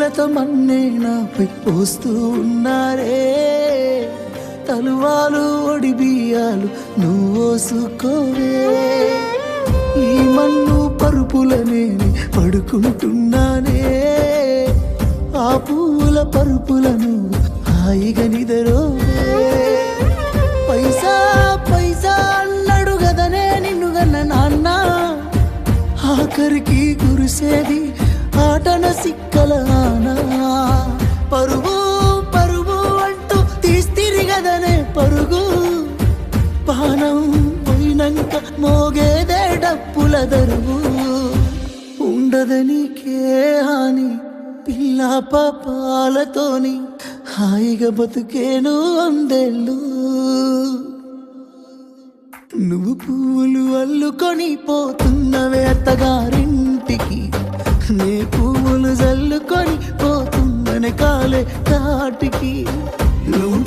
కళ్ళతో మన్నే నాపై పోస్తూ ఉన్నారే, తలువాలు ఒడి బియ్యాలు నువ్వోసుకోవే. ఈ మన్ను పరుపులనే పడుకుంటున్నానే, ఆ పూల పరుపులను హాయిగా నిదరోవే. పైసా పైసా అన్నాడు గదనే నిన్ను గన్న నాన్న, ఆఖరికి కురిసేది ఆటన సిక్కల ఆనా. పరుగు పరుగు అంటూ తీస్తిరి గదనే పరుగు, పానం పోయినంక మోగేదే డప్పుల దరువు. ఉండదనికే హాని పిల్ల పాపాలతోని, హాయిగా బతుకేను వందేళ్ళు. నువ్వు పూలు అల్లుకొని పోతున్నవే అత్తగారింటికి, నే పువ్వులు జల్లుకొని పోతున్ననే కాలే కాటికి. నువ్వు